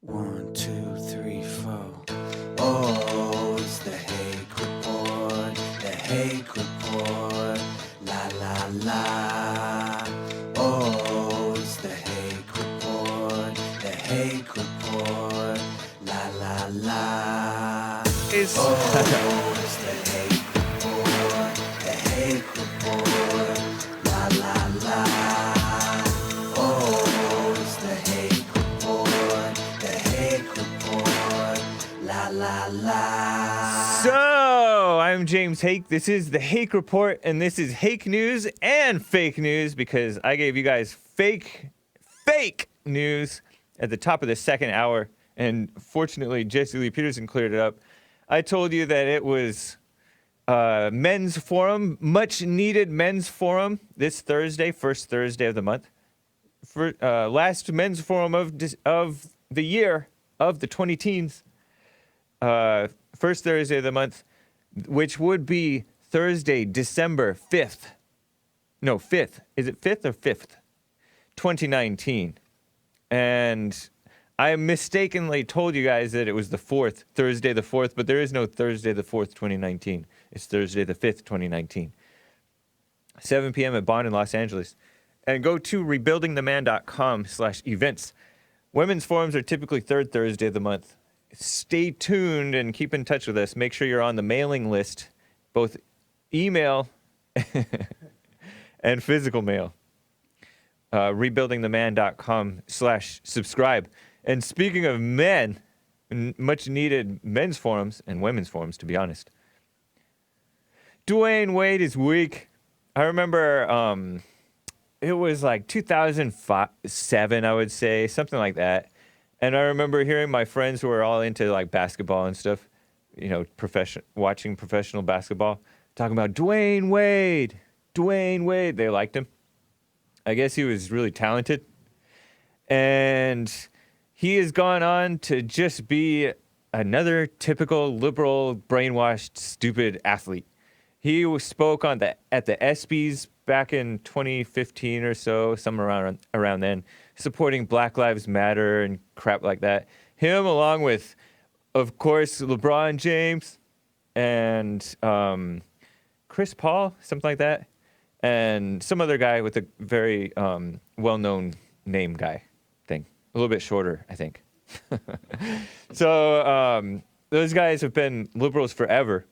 1, 2, 3, 4. Oh, it's the Hake Report, the Hake Report, la la la. Oh, it's the Hake Report, the Hake Report, la la la. Oh, it's the Hake Report, the Hake Report, la la la. Oh, it's the Hake Report, the Hake Report, la la la. So, I'm James Hake. This is the Hake Report, and this is Hake news and fake news because I gave you guys fake news at the top of the second hour, and fortunately, Jesse Lee Peterson cleared it up. I told you that it was men's forum, much needed men's forum this Thursday, first Thursday of the month. For last men's forum of the year of the 20 teens, first Thursday of the month, which would be Thursday, December 5th. No, 5th. Is it 5th or 5th? 2019. And I mistakenly told you guys that it was the 4th, Thursday the 4th, but there is no Thursday the 4th, 2019. It's Thursday the 5th, 2019. 7 p.m. at Bond in Los Angeles. And go to rebuildingtheman.com/events. Women's forums are typically third Thursday of the month. Stay tuned and keep in touch with us. Make sure you're on the mailing list, both email and physical mail. Rebuildingtheman.com/subscribe. And speaking of men, much needed men's forums and women's forums, to be honest. Dwyane Wade is weak. I remember it was like 2007, I would say, something like that. And I remember hearing my friends who were all into like basketball and stuff, you know, watching professional basketball, talking about Dwyane Wade. They liked him. I guess he was really talented. And he has gone on to just be another typical liberal, brainwashed, stupid athlete. He spoke at the ESPYs back in 2015 or so, somewhere around then, supporting Black Lives Matter and crap like that. Him, along with, of course, LeBron James and Chris Paul, something like that, and some other guy with a very well-known name guy thing. A little bit shorter, I think. So those guys have been liberals forever.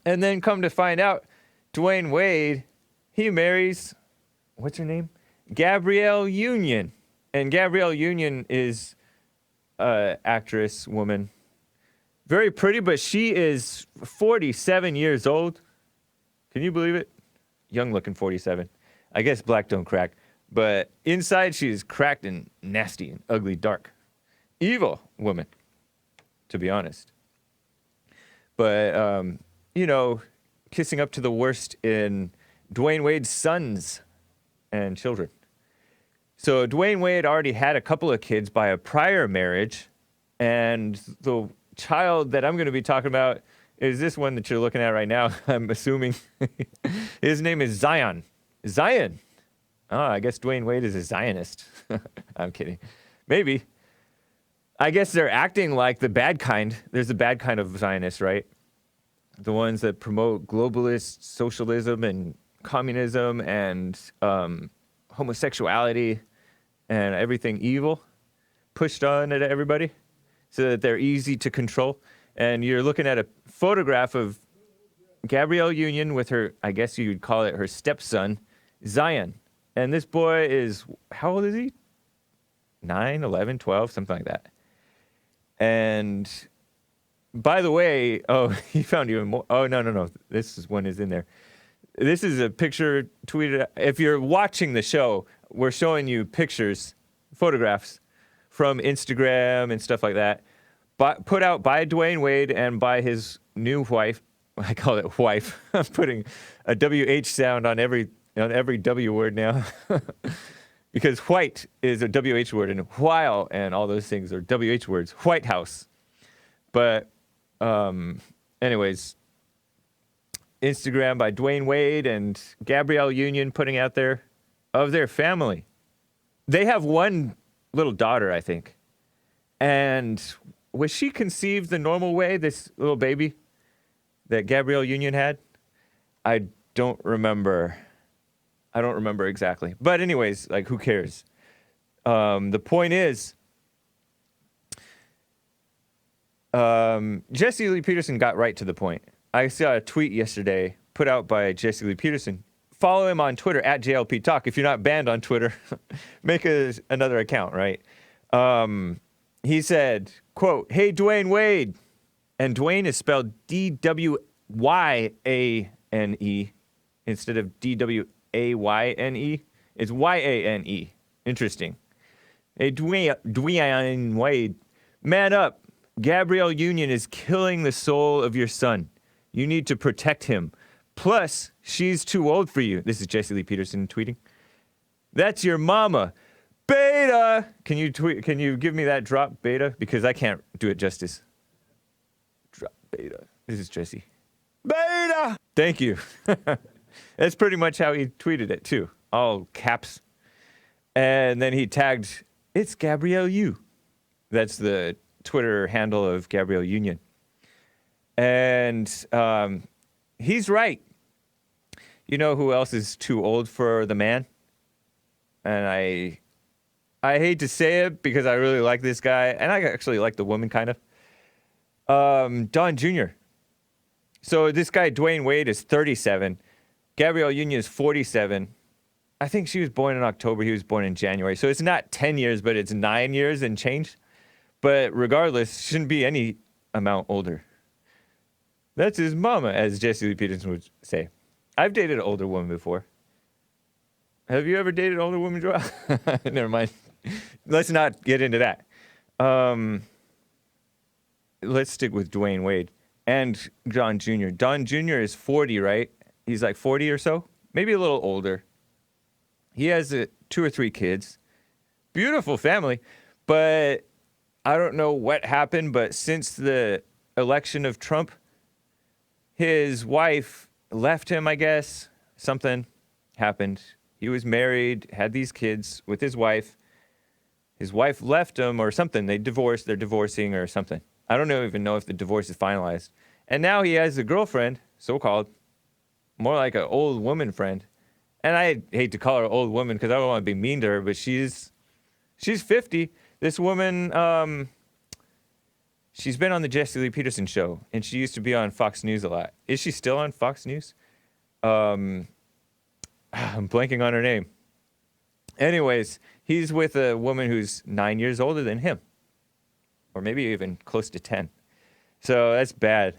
And then come to find out, Dwyane Wade, he marries, what's her name? Gabrielle Union. And Gabrielle Union is an actress, woman. Very pretty, but she is 47 years old. Can you believe it? Young looking 47. I guess black don't crack. But inside she is cracked and nasty and ugly, dark. Evil woman, to be honest. But, you know, kissing up to the worst in Dwyane Wade's sons and children. So Dwyane Wade already had a couple of kids by a prior marriage, and the child that I'm going to be talking about is this one that you're looking at right now, I'm assuming. His name is Zion. Zion. Oh, I guess Dwyane Wade is a Zionist. I'm kidding. Maybe. I guess they're acting like the bad kind. There's a bad kind of Zionist, right? The ones that promote globalist socialism and communism and homosexuality and everything evil pushed on at everybody so that they're easy to control. And you're looking at a photograph of Gabrielle Union with her, I guess you would call it her stepson, Zion. And this boy is, how old is he? 9, 11, 12, something like that. And by the way, oh, he found even more. Oh, no. This one is in there. This is a picture tweeted. If you're watching the show, we're showing you pictures, photographs from Instagram and stuff like that, put out by Dwyane Wade and by his new wife. I call it wife. I'm putting a WH sound on every W word now. Because white is a WH word, and while and all those things are WH words. White House. But anyways, Instagram by Dwyane Wade and Gabrielle Union putting out there of their family. They have one little daughter, I think. And was she conceived the normal way, this little baby that Gabrielle Union had? I don't remember. I don't remember exactly. But anyways, like, who cares? The point is, Jesse Lee Peterson got right to the point. I saw a tweet yesterday put out by Jesse Lee Peterson. Follow him on Twitter at JLP Talk. If you're not banned on Twitter, make another account, right? He said, quote, "Hey, Dwyane Wade." And Dwayne is spelled D-W-Y-A-N-E instead of D-W-A-Y-N-E. It's Y-A-N-E. Interesting. Hey, Dwyane Wade, man up. Gabrielle Union is killing the soul of your son. You need to protect him. Plus, she's too old for you. This is Jesse Lee Peterson tweeting. That's your mama. Beta! Can you give me that drop, Beta? Because I can't do it justice. Drop Beta. This is Jesse. Beta! Thank you. That's pretty much how he tweeted it, too. All caps. And then he tagged, it's Gabrielle U. That's the Twitter handle of Gabrielle Union. And he's right. You know who else is too old for the man? And I hate to say it because I really like this guy, and I actually like the woman kind of. Don Jr. So this guy, Dwyane Wade, is 37. Gabrielle Union is 47. I think she was born in October. He was born in January. So it's not 10 years, but it's 9 years and change. But regardless, shouldn't be any amount older. That's his mama, as Jesse Lee Peterson would say. I've dated an older woman before. Have you ever dated an older woman, Joel? Never mind. Let's not get into that. Let's stick with Dwyane Wade and Don Jr. Don Jr. is 40, right? He's like 40 or so, maybe a little older. He has 2 or 3 kids. Beautiful family. But I don't know what happened, but since the election of Trump, his wife left him, I guess. Something happened. He was married, had these kids with his wife. His wife left him or something. They divorced. They're divorcing or something. I don't even know if the divorce is finalized. And now he has a girlfriend, so-called, more like an old woman friend. And I hate to call her an old woman because I don't want to be mean to her, but she's 50. This woman, she's been on the Jesse Lee Peterson show, and she used to be on Fox News a lot. Is she still on Fox News? I'm blanking on her name. Anyways, he's with a woman who's 9 years older than him. Or maybe even close to 10. So that's bad.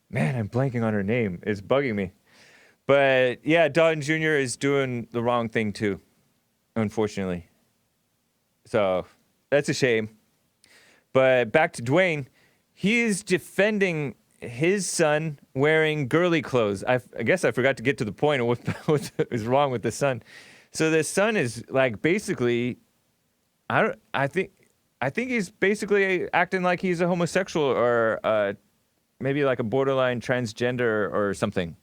Man, I'm blanking on her name. It's bugging me. But yeah, Don Jr. is doing the wrong thing too, unfortunately. So that's a shame. But back to Dwyane. He's defending his son wearing girly clothes. I guess I forgot to get to the point of what is wrong with the son. So the son is like basically, I think he's basically acting like he's a homosexual or maybe like a borderline transgender or something.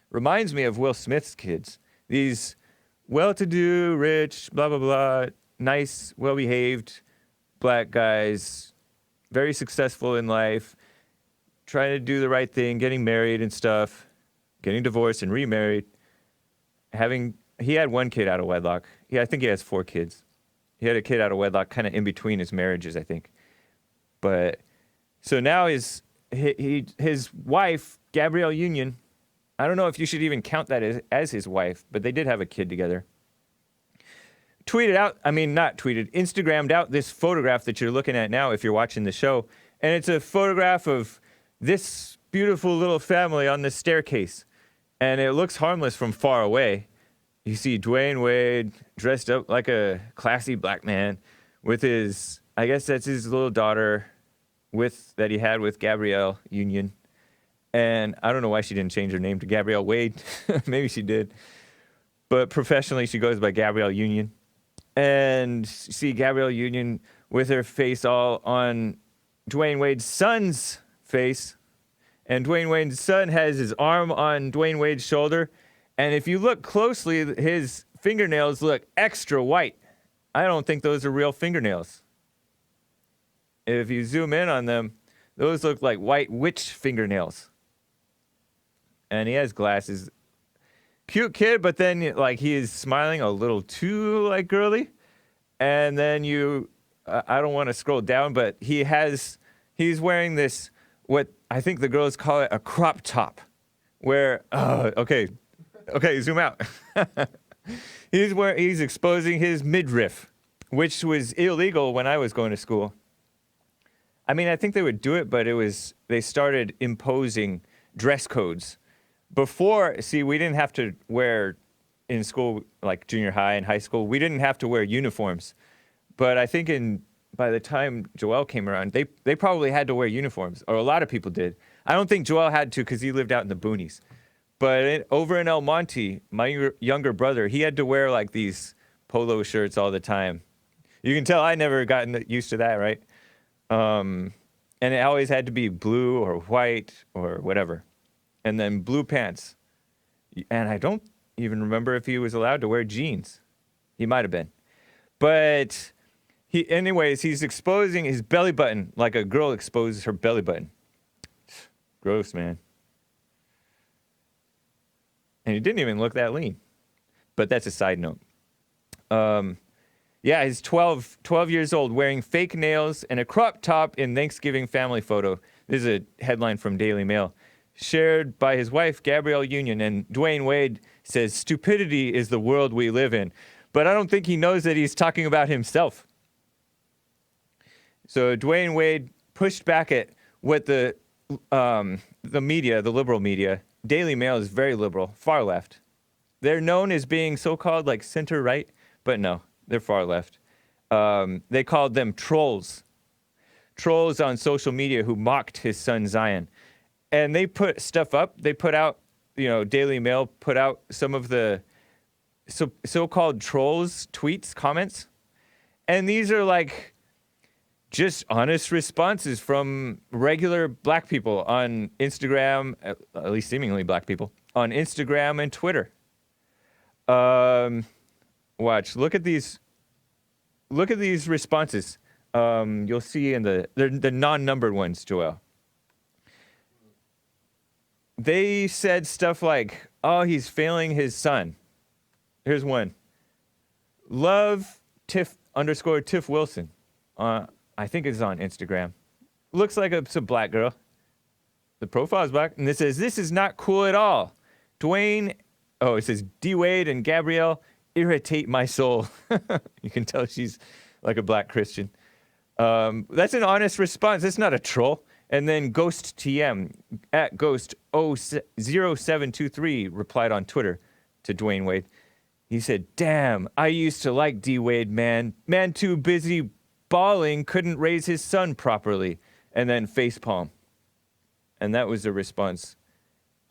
Reminds me of Will Smith's kids. These well-to-do, rich, blah, blah, blah, nice, well-behaved black guys, very successful in life, trying to do the right thing, getting married and stuff, getting divorced and remarried. He had 1 kid out of wedlock. Yeah, I think he has 4 kids. He had a kid out of wedlock kind of in between his marriages, I think. But so now his wife, Gabrielle Union, I don't know if you should even count that as his wife, but they did have a kid together. Instagrammed out this photograph that you're looking at now if you're watching the show. And it's a photograph of this beautiful little family on this staircase. And it looks harmless from far away. You see Dwyane Wade dressed up like a classy black man with his, I guess that's his little daughter that he had with Gabrielle Union. And I don't know why she didn't change her name to Gabrielle Wade. Maybe she did. But professionally, she goes by Gabrielle Union. And you see Gabrielle Union with her face all on Dwyane Wade's son's face. And Dwyane Wade's son has his arm on Dwyane Wade's shoulder. And if you look closely, his fingernails look extra white. I don't think those are real fingernails. if you zoom in on them, those look like white witch fingernails. And he has glasses. Cute kid, but then like he is smiling a little too like girly. And then I don't want to scroll down, but he's wearing this, what I think the girls call it a crop top, where, okay, zoom out. He's exposing his midriff, which was illegal when I was going to school. I mean, I think they would do it, but they started imposing dress codes. Before, see, we didn't have to wear, in school, like junior high and high school, we didn't have to wear uniforms. But I think by the time Joel came around, they probably had to wear uniforms, or a lot of people did. I don't think Joel had to because he lived out in the boonies. But over in El Monte, my younger brother, he had to wear like these polo shirts all the time. You can tell I never gotten used to that, right? And it always had to be blue or white or whatever. And then blue pants. And I don't even remember if he was allowed to wear jeans. He might have been. But he's exposing his belly button like a girl exposes her belly button. Gross, man. And he didn't even look that lean. But that's a side note. Yeah, he's 12 years old, wearing fake nails and a crop top in Thanksgiving family photo. This is a headline from Daily Mail. Shared by his wife, Gabrielle Union, and Dwyane Wade says, stupidity is the world we live in. But I don't think he knows that he's talking about himself. So Dwyane Wade pushed back at what the media, the liberal media, Daily Mail is very liberal, far left. They're known as being so-called like center-right, but no, they're far left. They called them trolls. Trolls on social media who mocked his son Zion. And they put stuff up. They put out, Daily Mail put out some of the so-called trolls' tweets, comments. And these are like just honest responses from regular black people on Instagram, at least seemingly black people, on Instagram and Twitter. Watch. Look at these responses. You'll see in the non-numbered ones, Joel. They said stuff like, oh, he's failing his son. Here's one. Love Tiff_Tiff Wilson. I think it's on Instagram. Looks like it's a black girl. The profile is black. And it says, this is not cool at all. It says, D. Wade and Gabrielle irritate my soul. You can tell she's like a black Christian. That's an honest response. That's not a troll. And then Ghost TM at Ghost0723 replied on Twitter to Dwyane Wade. He said, damn, I used to like D. Wade, man. Man too busy bawling, couldn't raise his son properly. And then facepalm. And that was the response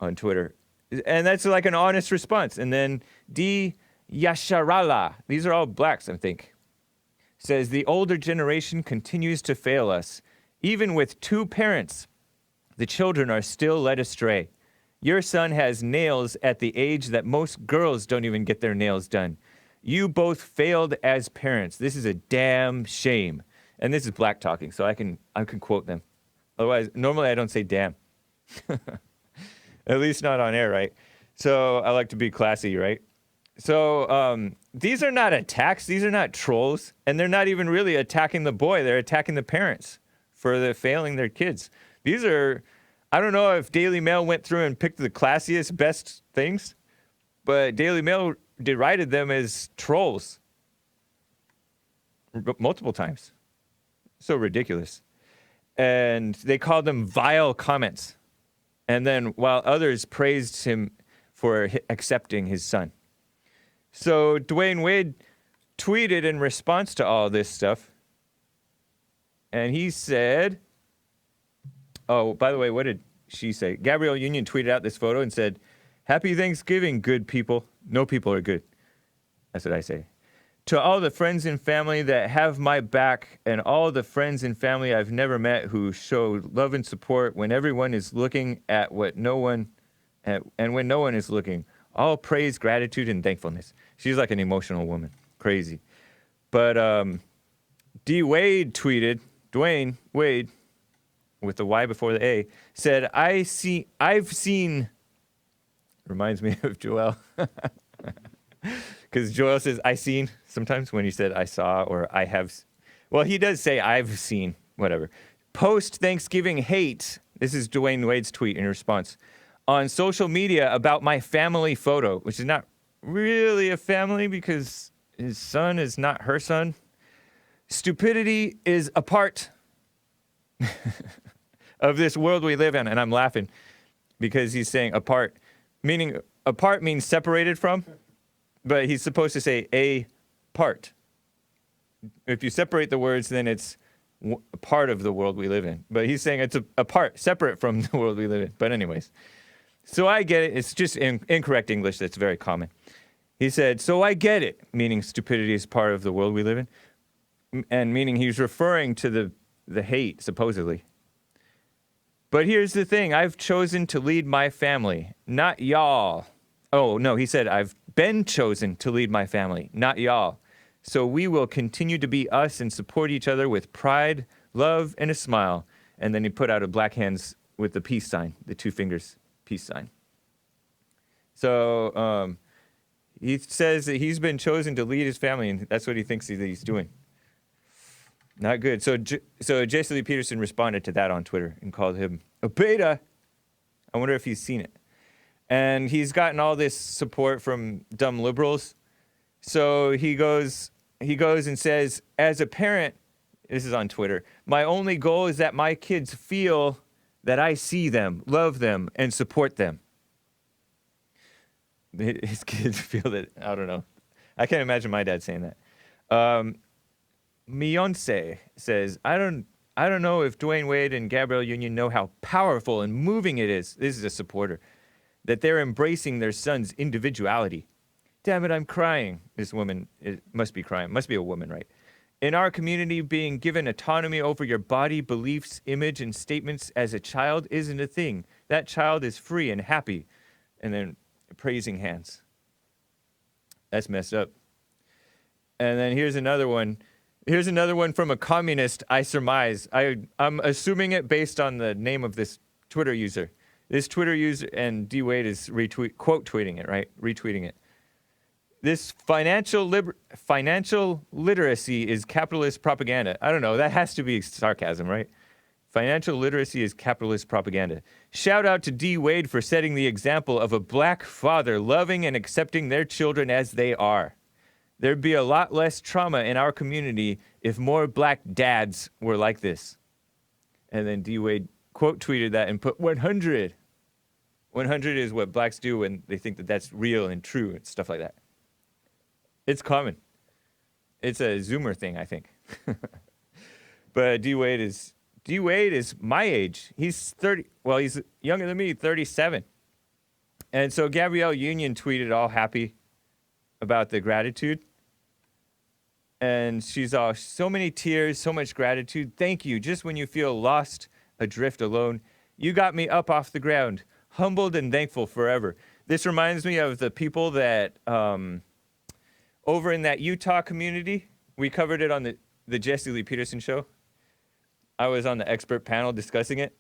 on Twitter. And that's like an honest response. And then D. Yasharala, these are all blacks, I think, says the older generation continues to fail us. Even with two parents, the children are still led astray. Your son has nails at the age that most girls don't even get their nails done. You both failed as parents. This is a damn shame. And this is black talking, so I can quote them. Otherwise, normally I don't say damn. At least not on air, right? So I like to be classy, right? So these are not attacks. These are not trolls. And they're not even really attacking the boy. They're attacking the parents for failing their kids. These are, I don't know if Daily Mail went through and picked the classiest, best things, but Daily Mail derided them as trolls multiple times. So ridiculous. And they called them vile comments. And then while others praised him for accepting his son. So Dwyane Wade tweeted in response to all this stuff. And he said, oh, by the way, what did she say? Gabrielle Union tweeted out this photo and said, happy Thanksgiving, good people. No people are good. That's what I say. To all the friends and family that have my back and all the friends and family I've never met who show love and support when everyone is looking at when no one is looking. All praise, gratitude, and thankfulness. She's like an emotional woman. Crazy. But D. Wade tweeted, Dwyane Wade, with the Y before the A, said, I've seen, reminds me of Joel. Because Joel says, I seen, sometimes when he said I saw or I have. Well, he does say I've seen, whatever. Post-Thanksgiving hate, this is Dwyane Wade's tweet in response, on social media about my family photo, which is not really a family because his son is not her son. Stupidity is a part of this world we live in. And I'm laughing because he's saying apart, meaning apart means separated from, but he's supposed to say a part. If you separate the words, then it's a part of the world we live in. But he's saying it's a part, separate from the world we live in. But anyways, so I get it. It's just incorrect English that's very common. He said, so I get it, meaning stupidity is part of the world we live in, and meaning he's referring to the hate, supposedly. But here's the thing. I've chosen to lead my family, not y'all. Oh, no, he said, I've been chosen to lead my family, not y'all. So we will continue to be us and support each other with pride, love, and a smile. And then he put out a black hands with the peace sign, the 2 fingers peace sign. So he says that he's been chosen to lead his family, and that's what he thinks that he's doing. Not good. So Jesse Lee Peterson responded to that on Twitter and called him a beta. I wonder if he's seen it. And he's gotten all this support from dumb liberals. So he goes and says, as a parent, this is on Twitter, my only goal is that my kids feel that I see them, love them, and support them. His kids feel that, I don't know. I can't imagine my dad saying that. Beyonce says, I don't know if Dwyane Wade and Gabrielle Union know how powerful and moving it is. This is a supporter. That they're embracing their son's individuality. Damn it, I'm crying. This woman must be crying. Must be a woman, right? In our community, being given autonomy over your body, beliefs, image, and statements as a child isn't a thing. That child is free and happy. And then praising hands. That's messed up. And then here's another one. Here's another one from a communist, I surmise. I'm assuming it based on the name of this Twitter user. This Twitter user, and D. Wade is quote tweeting it, right? Retweeting it. This financial literacy is capitalist propaganda. I don't know. That has to be sarcasm, right? Financial literacy is capitalist propaganda. Shout out to D. Wade for setting the example of a black father loving and accepting their children as they are. There'd be a lot less trauma in our community if more black dads were like this. And then D. Wade quote tweeted that and put 100. 100 is what blacks do when they think that that's real and true and stuff like that. It's common. It's a Zoomer thing, I think. But D. Wade is my age. He's 30. Well, he's younger than me, 37. And so Gabrielle Union tweeted all happy about the gratitude. And she's all, so many tears, so much gratitude. Thank you. Just when you feel lost, adrift, alone, you got me up off the ground, humbled and thankful forever. This reminds me of the people that, over in that Utah community, we covered it on the Jesse Lee Peterson show. I was on the expert panel discussing it.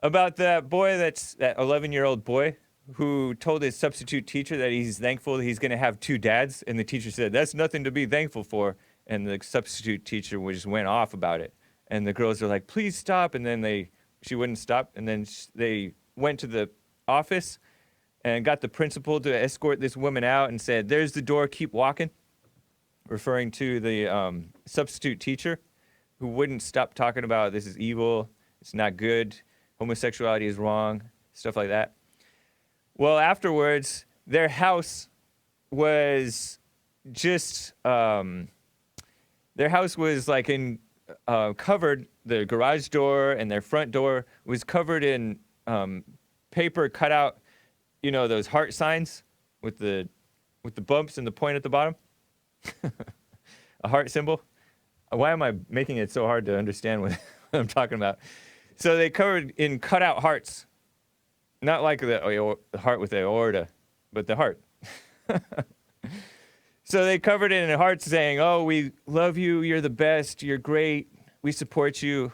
About that boy, that 11-year-old boy who told his substitute teacher that he's thankful that he's going to have 2 dads. And the teacher said, that's nothing to be thankful for. And the substitute teacher just went off about it. And the girls were like, please stop. And then she wouldn't stop. And then they went to the office and got the principal to escort this woman out and said, there's the door, keep walking. Referring to the substitute teacher who wouldn't stop talking about this is evil, it's not good, homosexuality is wrong, stuff like that. Well, afterwards, their house was just, their house was like covered, the garage door and their front door was covered in paper cut out, you know, those heart signs with the bumps and the point at the bottom. A heart symbol. Why am I making it so hard to understand what I'm talking about? So they covered in cut out hearts. Not like the heart with the aorta, but the heart. So they covered it in hearts saying, oh, we love you, you're the best, you're great, We support you.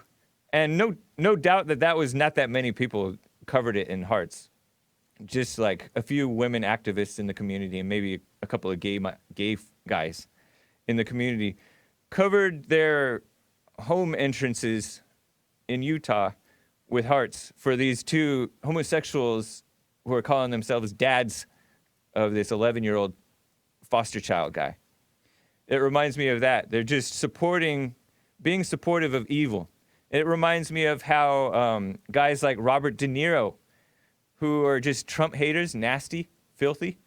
And no doubt that was not that many people covered it in hearts. Just like a few women activists in the community and maybe a couple of gay guys in the community covered their home entrances in Utah with hearts for these two homosexuals who are calling themselves dads of this 11-year-old foster child guy. It reminds me of that. They're just being supportive of evil. It reminds me of how guys like Robert De Niro, who are just Trump haters, nasty, filthy,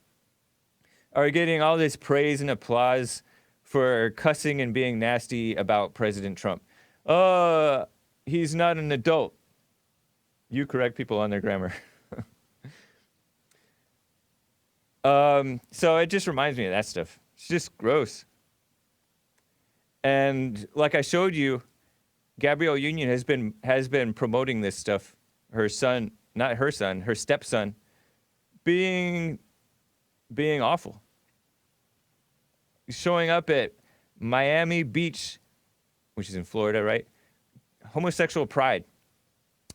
are getting all this praise and applause for cussing and being nasty about President Trump. He's not an adult. You correct people on their grammar. So it just reminds me of that stuff. It's just gross. And like I showed you, Gabrielle Union has been promoting this stuff. Her son, not her son, her stepson, being awful. Showing up at Miami Beach, which is in Florida, right? Homosexual pride.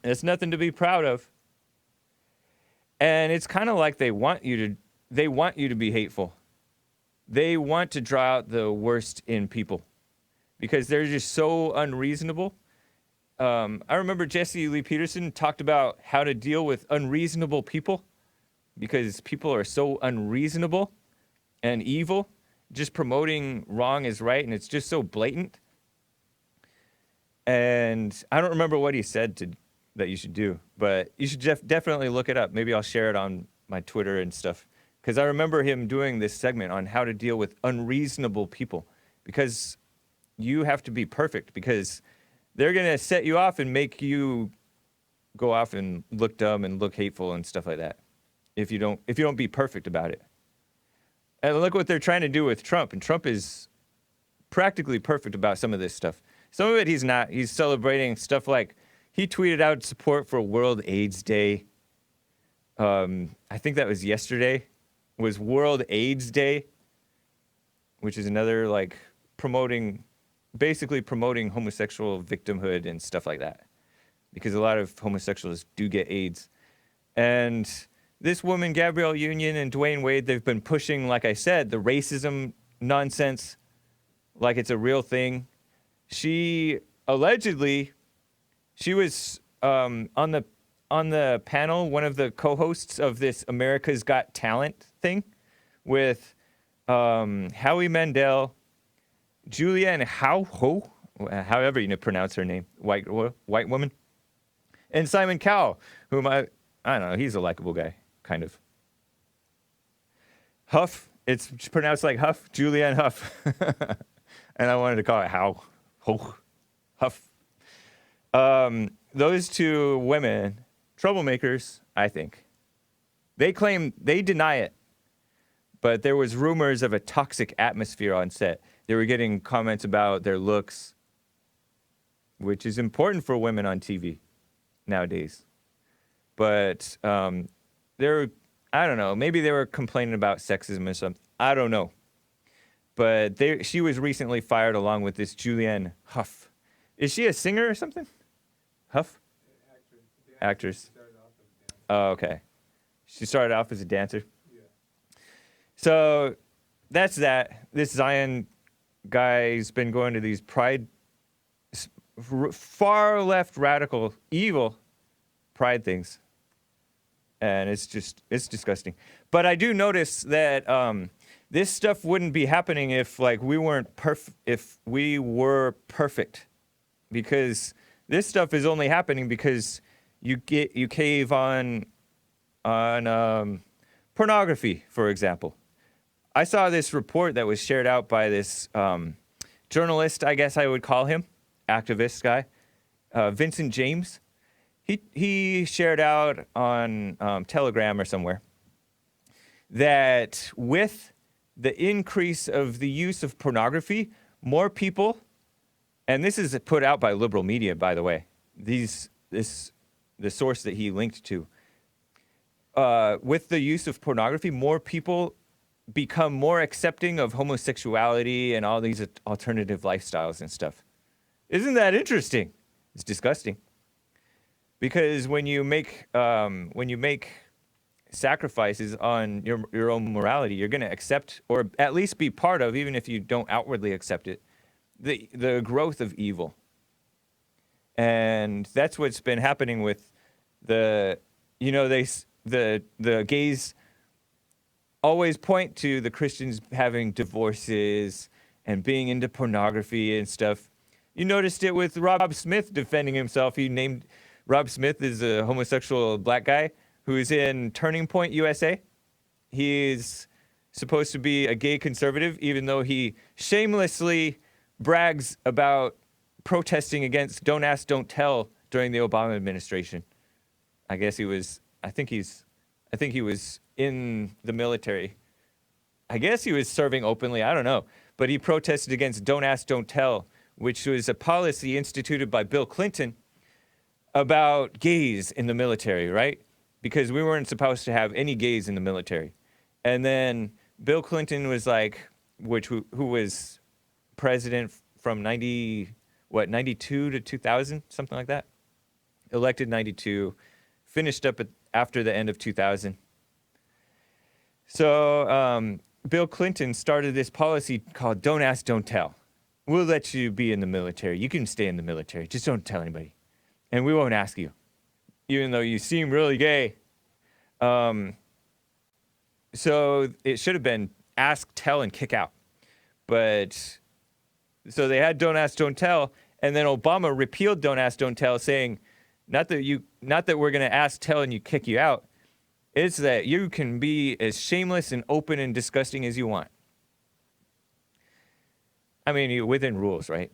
And it's nothing to be proud of. And it's kind of like they want you to be hateful. They want to draw out the worst in people because they're just so unreasonable. I remember Jesse Lee Peterson talked about how to deal with unreasonable people because people are so unreasonable and evil, just promoting wrong as right, and it's just so blatant. And I don't remember what he said that you should do, but you should definitely look it up. Maybe I'll share it on my Twitter and stuff. Because I remember him doing this segment on how to deal with unreasonable people. Because you have to be perfect. Because they're going to set you off and make you go off and look dumb and look hateful and stuff like that. If you don't be perfect about it. And look what they're trying to do with Trump. And Trump is practically perfect about some of this stuff. Some of it he's not. He's celebrating stuff like he tweeted out support for World AIDS Day. I think that was yesterday. Was World AIDS Day, which is another like basically promoting homosexual victimhood and stuff like that. Because a lot of homosexuals do get AIDS. And this woman, Gabrielle Union and Dwyane Wade, they've been pushing, like I said, the racism nonsense like it's a real thing. She allegedly, she was on the panel, one of the co-hosts of this America's Got Talent thing with Howie Mandel, Julianne Howe, however you pronounce her name, white woman, and Simon Cowell, whom I don't know, he's a likable guy, kind of. Huff, it's pronounced like Huff, Julianne Huff. And I wanted to call it Huff. Those two women, troublemakers, I think. They deny it, but there was rumors of a toxic atmosphere on set. They were getting comments about their looks, which is important for women on TV nowadays. But I don't know, maybe they were complaining about sexism or something. I don't know. But she was recently fired along with this Julianne Huff. Is she a singer or something? Huff? Actress. Oh, okay. She started off as a dancer. Yeah. So that's that. This Zion guy's been going to these pride, far left radical, evil pride things. And it's disgusting. But I do notice that this stuff wouldn't be happening if we were perfect. Because this stuff is only happening because you cave on pornography, for example. I saw this report that was shared out by this journalist, I guess I would call him, activist guy, Vincent James. He shared out on Telegram or somewhere that with the increase of the use of pornography, more people, and this is put out by liberal media, by the way, the source that he linked to, with the use of pornography, more people become more accepting of homosexuality and all these alternative lifestyles and stuff. Isn't that interesting? It's disgusting. Because when you make sacrifices on your own morality, you're going to accept, or at least be part of, even if you don't outwardly accept it, the growth of evil. And that's what's been happening with the gays always point to the Christians having divorces and being into pornography and stuff. You noticed it with Rob Smith defending himself. He named Rob Smith is a homosexual black guy who's in Turning Point, USA. He's supposed to be a gay conservative, even though he shamelessly brags about protesting against Don't Ask, Don't Tell during the Obama administration. I think he was in the military. I guess he was serving openly. I don't know. But he protested against Don't Ask, Don't Tell, which was a policy instituted by Bill Clinton about gays in the military, right? Because we weren't supposed to have any gays in the military. And then Bill Clinton was like, who was president from 92 to 2000, something like that. Elected 92, finished up after the end of 2000. So Bill Clinton started this policy called Don't Ask, Don't Tell. We'll let you be in the military. You can stay in the military. Just don't tell anybody. And we won't ask you, even though you seem really gay. So it should have been ask, tell, and kick out. But so they had Don't Ask, Don't Tell, and then Obama repealed Don't Ask, Don't Tell, saying, not that we're going to ask, tell, and you kick you out. It's that you can be as shameless and open and disgusting as you want. I mean, within rules, right?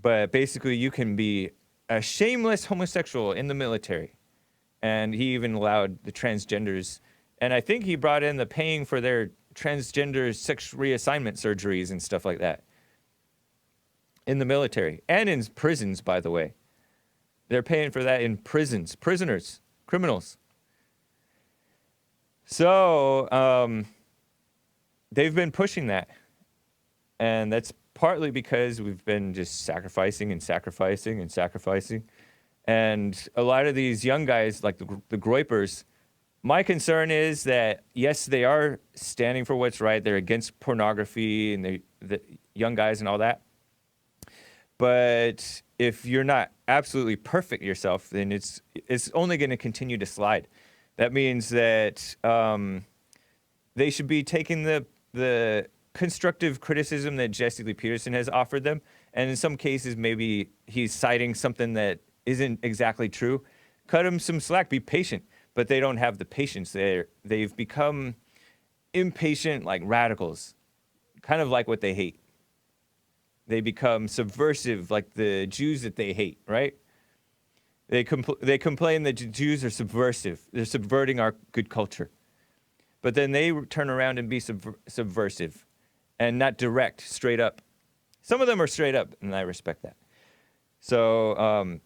But basically, you can be a shameless homosexual in the military. And he even allowed the transgenders. And I think he brought in the paying for their transgender sex reassignment surgeries and stuff like that. In the military. And in prisons, by the way. They're paying for that in prisons. Prisoners. Criminals. So, they've been pushing that. And that's partly because we've been just sacrificing and sacrificing and sacrificing. And a lot of these young guys, like the Groypers, my concern is that, yes, they are standing for what's right. They're against pornography and the young guys and all that. But if you're not absolutely perfect yourself, then it's only going to continue to slide. That means that they should be taking the constructive criticism that Jesse Lee Peterson has offered them, and in some cases maybe he's citing something that isn't exactly true. Cut him some slack, be patient, but they don't have the patience. They've become impatient like radicals, kind of like what they hate. They become subversive like the Jews that they hate, right? They complain that Jews are subversive. They're subverting our good culture. But then they turn around and be subversive and not direct, straight up. Some of them are straight up, and I respect that. So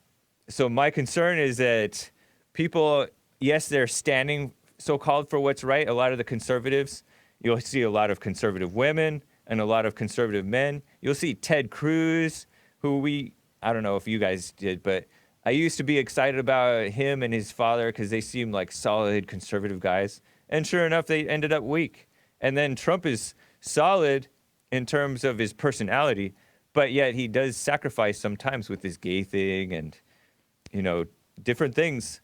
my concern is that people, yes, they're standing so-called for what's right. A lot of the conservatives, you'll see a lot of conservative women and a lot of conservative men. You'll see Ted Cruz, I don't know if you guys did, but I used to be excited about him and his father because they seemed like solid conservative guys. And sure enough, they ended up weak. And then Trump is solid in terms of his personality, but yet he does sacrifice sometimes with his gay thing and, different things.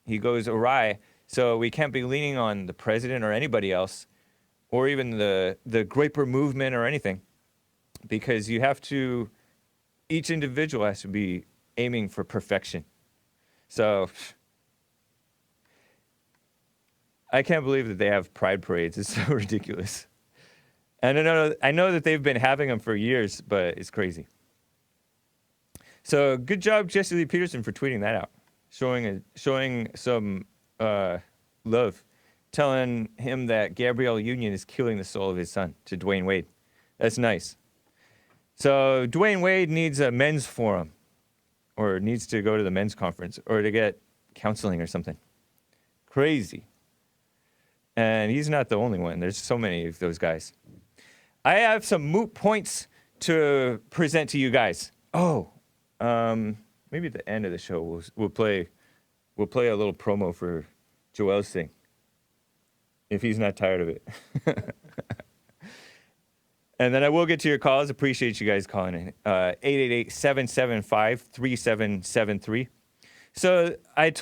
He goes awry. So we can't be leaning on the president or anybody else or even the Groyper movement or anything, because each individual has to be aiming for perfection. So I can't believe that they have pride parades. It's so ridiculous. And I know that they've been having them for years, but it's crazy. So good job, Jesse Lee Peterson, for tweeting that out, showing some love, telling him that Gabrielle Union is killing the soul of his son, to Dwyane Wade. That's nice. So Dwyane Wade needs a men's forum, or needs to go to the men's conference, or to get counseling or something. Crazy. And he's not the only one. There's so many of those guys. I have some moot points to present to you guys. Oh, maybe at the end of the show we'll play a little promo for Joel's thing. If he's not tired of it. And then I will get to your calls. Appreciate you guys calling in. 888-775-3773. So I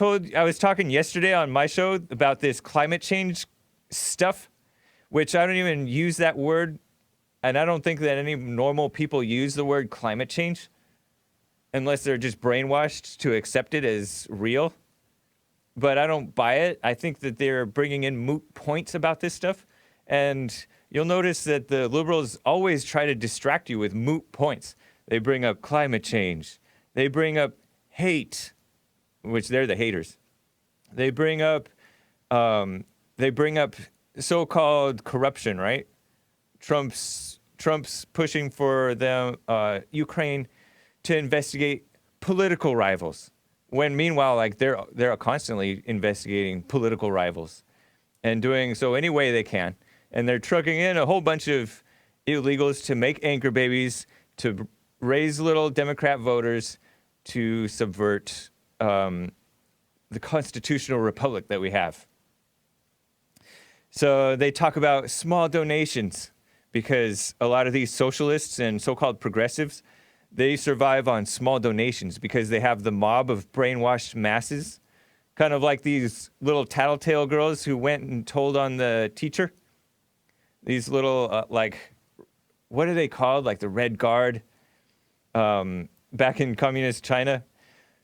was talking yesterday on my show about this climate change stuff, which I don't even use that word. And I don't think that any normal people use the word climate change unless they're just brainwashed to accept it as real. But I don't buy it. I think that they're bringing in moot points about this stuff. And you'll notice that the liberals always try to distract you with moot points. They bring up climate change. They bring up hate, which they're the haters. They bring up so-called corruption, right? Trump's pushing for Ukraine to investigate political rivals, when meanwhile, like they're constantly investigating political rivals and doing so any way they can. And they're trucking in a whole bunch of illegals to make anchor babies, to raise little Democrat voters, to subvert the constitutional republic that we have. So they talk about small donations because a lot of these socialists and so-called progressives, they survive on small donations because they have the mob of brainwashed masses, kind of like these little tattletale girls who went and told on the teacher. These little, what are they called? Like the Red Guard back in communist China.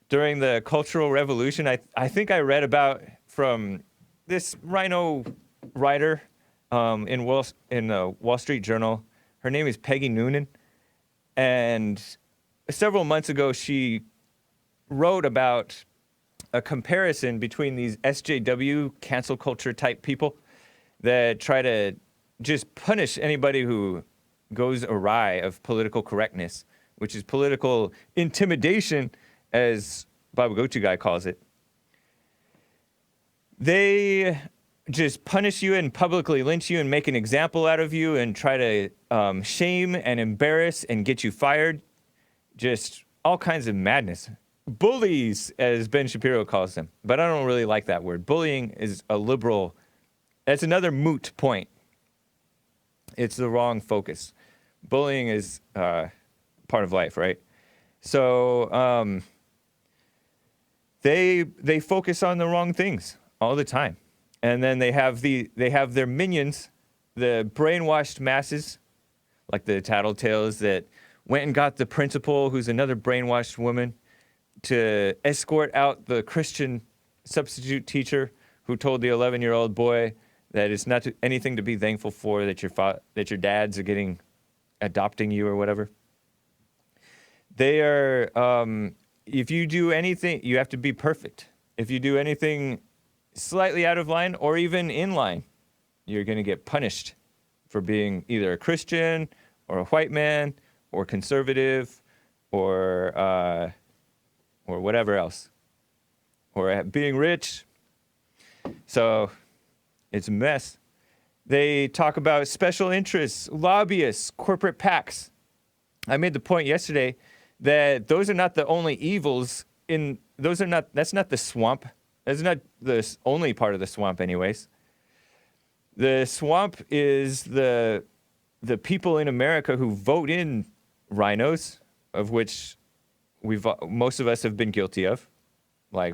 During the Cultural Revolution, I think I read about from this rhino writer in the Wall Street Journal. Her name is Peggy Noonan. And several months ago, she wrote about a comparison between these SJW cancel culture type people that try to just punish anybody who goes awry of political correctness, which is political intimidation, as Baba Gochu guy calls it. They just punish you and publicly lynch you and make an example out of you and try to shame and embarrass and get you fired. Just all kinds of madness. Bullies, as Ben Shapiro calls them. But I don't really like that word. Bullying is a liberal. That's another moot point. It's the wrong focus. Bullying is part of life, right? So they focus on the wrong things all the time. And then they have their minions, the brainwashed masses, like the tattletales that went and got the principal, who's another brainwashed woman, to escort out the Christian substitute teacher who told the 11-year-old boy that it's not anything to be thankful for, that your dads are adopting you or whatever. They are, if you do anything, you have to be perfect. If you do anything slightly out of line or even in line, you're going to get punished for being either a Christian or a white man or conservative or whatever else, or being rich. So it's a mess. They talk about special interests, lobbyists, corporate PACs. I made the point yesterday that those are not the only evils that's not the swamp. That's not the only part of the swamp anyways. The swamp is the people in America who vote in rhinos, of which most of us have been guilty of. Like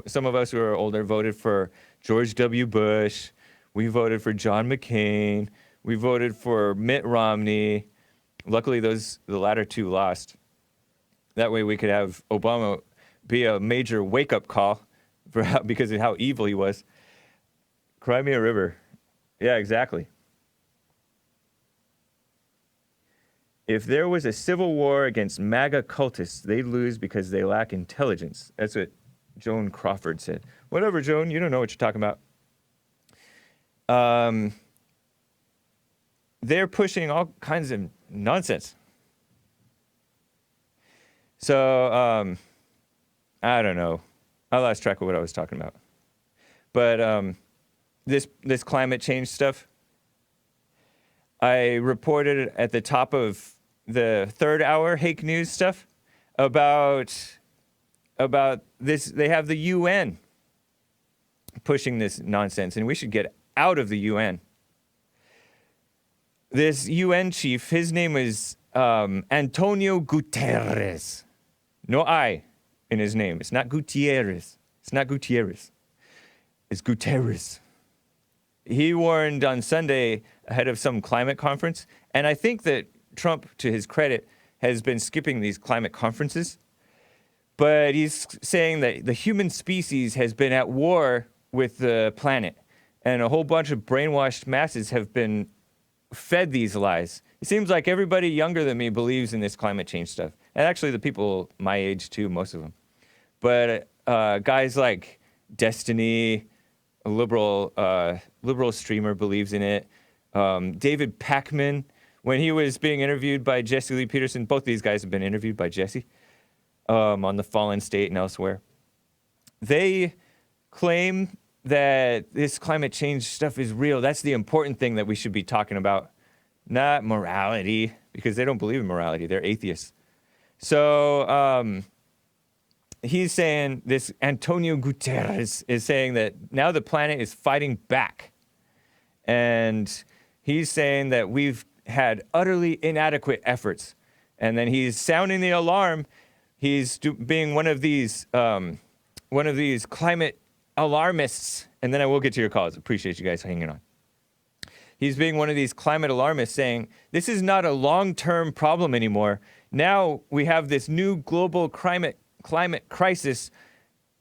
some of us who are older voted for George W. Bush. We voted for John McCain. We voted for Mitt Romney. Luckily, the latter two lost. That way we could have Obama be a major wake-up call because of how evil he was. Cry me a river. Yeah, exactly. If there was a civil war against MAGA cultists, they'd lose because they lack intelligence. That's what Joan Crawford said. Whatever, Joan, you don't know what you're talking about. They're pushing all kinds of nonsense. So, I don't know. I lost track of what I was talking about. But this climate change stuff, I reported at the top of the third hour Hake News stuff about this. They have the UN pushing this nonsense, and we should get out of the UN. This UN chief, his name is Antonio Guterres. No I in his name. It's not Gutierrez. It's not Gutierrez. It's Guterres. He warned on Sunday ahead of some climate conference, and I think that Trump, to his credit, has been skipping these climate conferences, but he's saying that the human species has been at war with the planet, and a whole bunch of brainwashed masses have been fed these lies. It seems like everybody younger than me believes in this climate change stuff, and actually the people my age too, most of them. But guys like Destiny, a liberal streamer, believes in it. David Pakman, when he was being interviewed by Jesse Lee Peterson, both these guys have been interviewed by Jesse on the Fallen State and elsewhere. They claim that this climate change stuff is real. That's the important thing that we should be talking about, not morality, because they don't believe in morality. They're atheists. So he's saying, this Antonio Guterres is saying that now the planet is fighting back. And he's saying that we've had utterly inadequate efforts. And then he's sounding the alarm. He's being one of these climate alarmists. And then I will get to your calls. Appreciate you guys hanging on. He's being one of these climate alarmists saying, this is not a long-term problem anymore. Now we have this new global climate crisis,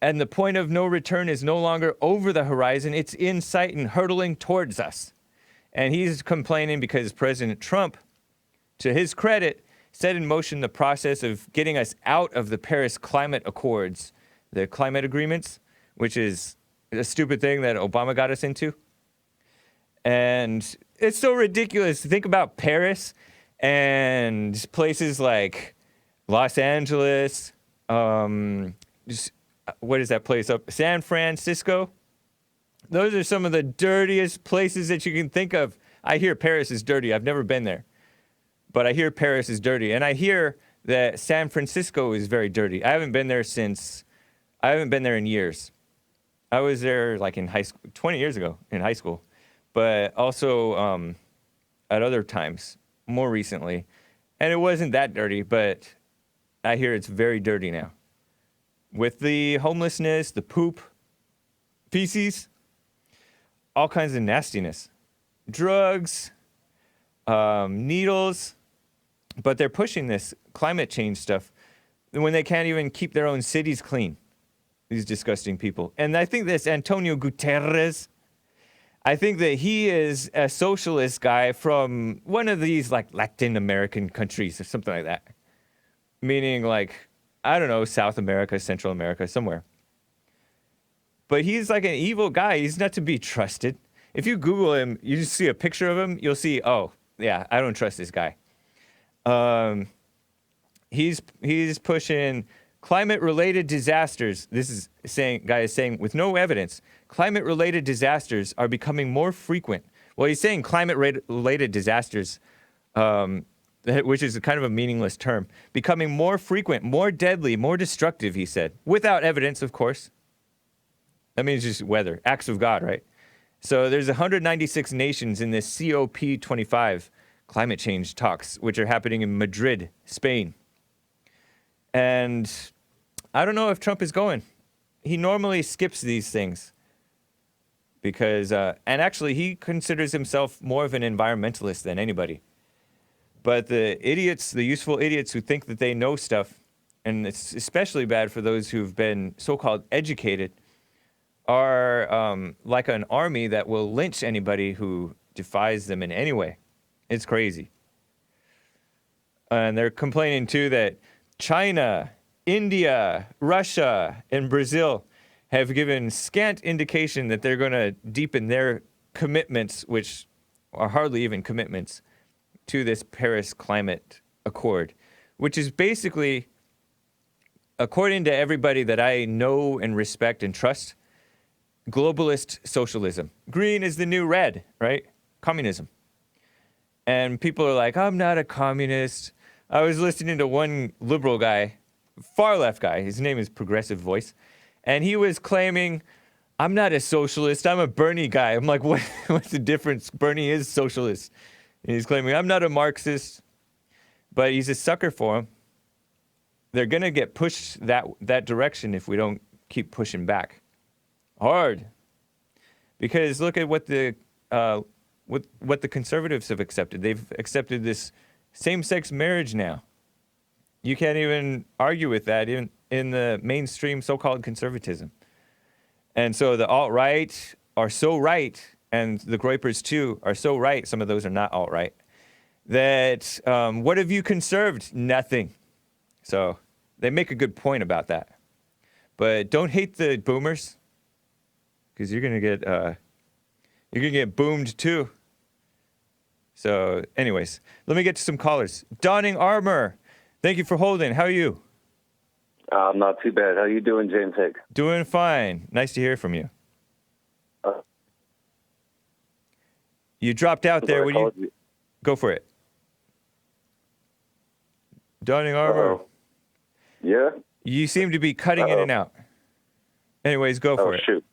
and the point of no return is no longer over the horizon. It's in sight and hurtling towards us. And he's complaining because President Trump, to his credit, set in motion the process of getting us out of the Paris Climate Accords, the climate agreements, which is a stupid thing that Obama got us into. And it's so ridiculous to think about Paris and places like Los Angeles, what is that place up? San Francisco. Those are some of the dirtiest places that you can think of. I hear Paris is dirty. I've never been there, but I hear Paris is dirty. And I hear that San Francisco is very dirty. I haven't been there in years. I was there like in high school, 20 years ago in high school, but also at other times, more recently. And it wasn't that dirty, but I hear it's very dirty now. With the homelessness, the poop, feces, all kinds of nastiness. Drugs, needles. But they're pushing this climate change stuff when they can't even keep their own cities clean. These disgusting people. And I think this Antonio Guterres, I think that he is a socialist guy from one of these like Latin American countries or something like that. Meaning like, I don't know, South America, Central America, somewhere. But he's like an evil guy. He's not to be trusted. If you Google him, you just see a picture of him, you'll see, oh, yeah, I don't trust this guy. He's pushing climate-related disasters. This is guy is saying, with no evidence, climate-related disasters are becoming more frequent. Well, he's saying climate-related disasters, which is kind of a meaningless term, becoming more frequent, more deadly, more destructive, he said. Without evidence, of course. That means just weather. Acts of God, right? So there's 196 nations in this COP25 climate change talks, which are happening in Madrid, Spain. And I don't know if Trump is going. He normally skips these things because, and actually he considers himself more of an environmentalist than anybody. But the idiots, the useful idiots who think that they know stuff, and it's especially bad for those who've been so-called educated, are like an army that will lynch anybody who defies them in any way. It's crazy. And they're complaining too that China, India, Russia, and Brazil have given scant indication that they're going to deepen their commitments, which are hardly even commitments, to this Paris Climate Accord, which is basically, according to everybody that I know and respect and trust, globalist socialism. Green is the new red, right? Communism. And people are like, I'm not a communist. I was listening to one liberal guy, far left guy. His name is Progressive Voice, and he was claiming, "I'm not a socialist. I'm a Bernie guy." I'm like, "What? What's the difference? Bernie is socialist." And he's claiming, "I'm not a Marxist," but he's a sucker for him. They're gonna get pushed that direction if we don't keep pushing back hard. Because look at what the conservatives have accepted. They've accepted this same-sex marriage now. You can't even argue with that in the mainstream so-called conservatism. And so the alt-right are so right, and the Groypers too are so right. Some of those are not alt-right. That what have you conserved? Nothing. So they make a good point about that. But don't hate the boomers, because you're gonna get boomed too. So, anyways, let me get to some callers. Donning Armour, thank you for holding. How are you? Not too bad. How you doing, James Hake? Doing fine. Nice to hear from you. You dropped out there. Would you go for it? Donning Armour. Uh-oh. Yeah? You seem to be cutting in and out. Anyways, go for it. Oh, shoot.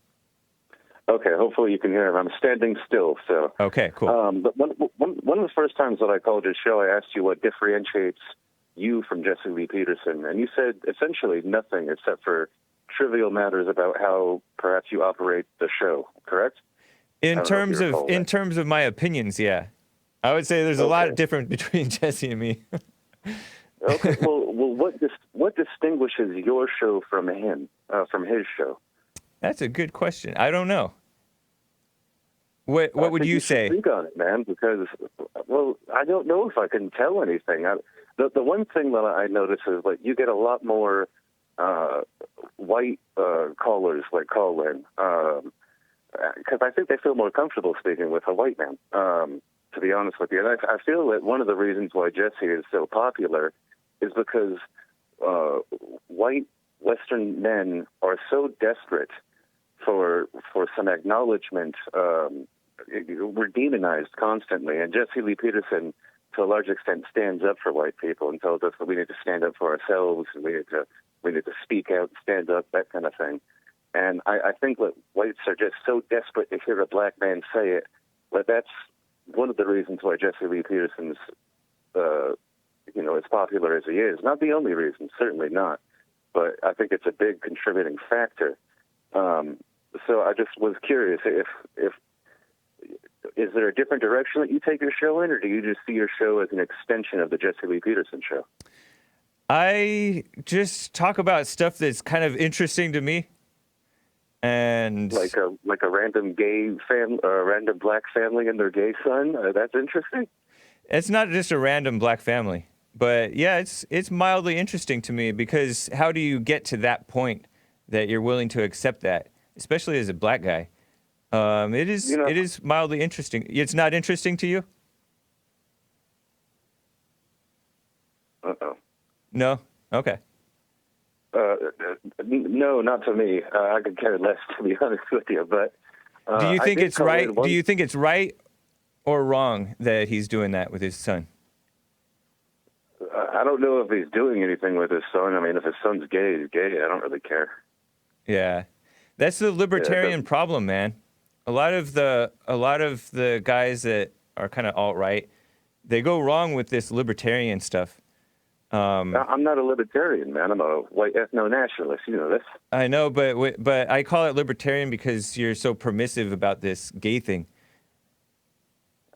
Okay, hopefully you can hear him. I'm standing still, so. Okay, cool. But one of the first times that I called your show, I asked you what differentiates you from Jesse Lee Peterson, and you said essentially nothing except for trivial matters about how perhaps you operate the show, correct? In terms of my opinions, yeah. I would say there's a lot of difference between Jesse and me. Okay, well, what distinguishes your show from his show? That's a good question. I don't know. What would you say? Think on it, man, because, well, I don't know if I can tell anything. The one thing that I notice is, like, you get a lot more white callers, like, call in, because I think they feel more comfortable speaking with a white man, to be honest with you. And I feel that one of the reasons why Jesse is so popular is because white Western men are so desperate for some acknowledgement. We're demonized constantly, and Jesse Lee Peterson, to a large extent, stands up for white people and tells us that we need to stand up for ourselves, and we need to speak out, stand up, that kind of thing. And I think that whites are just so desperate to hear a black man say it, that that's one of the reasons why Jesse Lee Peterson's, as popular as he is. Not the only reason, certainly not, but I think it's a big contributing factor. So I just was curious if is there a different direction that you take your show in, or do you just see your show as an extension of the Jesse Lee Peterson show? I just talk about stuff that's kind of interesting to me, and like a random gay family, or a random black family and their gay son. That's interesting. It's not just a random black family, but yeah, it's mildly interesting to me, because how do you get to that point that you're willing to accept that, especially as a black guy? It is mildly interesting. It's not interesting to you? Uh-oh. No? Okay. No, not to me. I could care less, to be honest with you. But do you think it's right? Do you think it's right or wrong that he's doing that with his son? I don't know if he's doing anything with his son. I mean, if his son's gay, he's gay. I don't really care. Yeah, that's the libertarian problem, man. A lot of the guys that are kind of alt-right, they go wrong with this libertarian stuff. I'm not a libertarian, man. I'm a white ethno-nationalist. You know this. I know, but I call it libertarian because you're so permissive about this gay thing.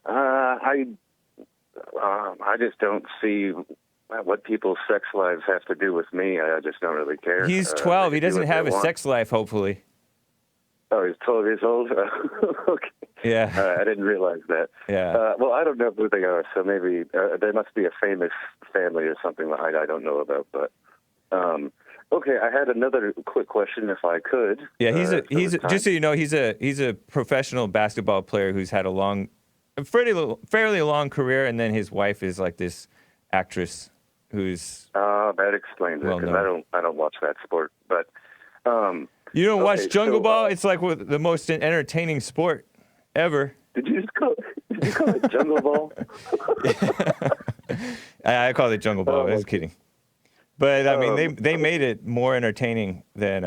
I just don't see what people's sex lives have to do with me. I just don't really care. He's 12. He doesn't have a sex life, hopefully. Oh, he's 12 years old? Okay. Yeah. I didn't realize that. Yeah. Well, I don't know who they are, so maybe they must be a famous family or something that I don't know about. But okay, I had another quick question, if I could. Yeah, he's just so you know, he's a professional basketball player who's had a fairly long career, and then his wife is like this actress who's. That explains it, because I don't watch that sport, but. You don't watch Jungle Ball? It's like the most entertaining sport ever. Did you call it Jungle Ball? I call it jungle ball. I was kidding. But I mean, they made it more entertaining than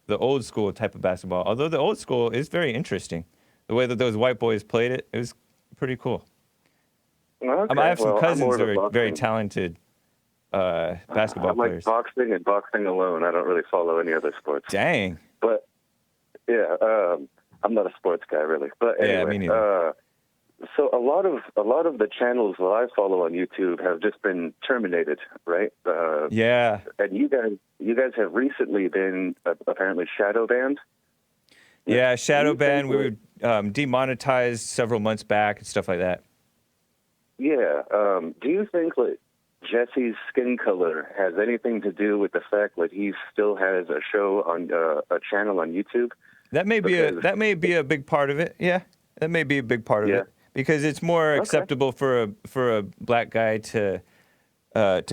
the old school type of basketball. Although the old school is very interesting, the way that those white boys played it, it was pretty cool. Okay, I have some well, cousins I'm that more are of a very boxing. talented basketball I like players. boxing and boxing alone. I don't really follow any other sports. Dang. But yeah, I'm not a sports guy really. But anyway, Yeah, me neither. so a lot of the channels that I follow on YouTube have just been terminated, right? Yeah. And you guys have recently been apparently shadow banned. Yeah, shadow you ban. think We were demonetized several months back and stuff like that. Yeah. Do you think that Jesse's skin color has anything to do with the fact that he still has a show on a channel on YouTube? That may be a big part of it. Yeah, that may be a big part of Yeah. it because it's more acceptable for a black guy to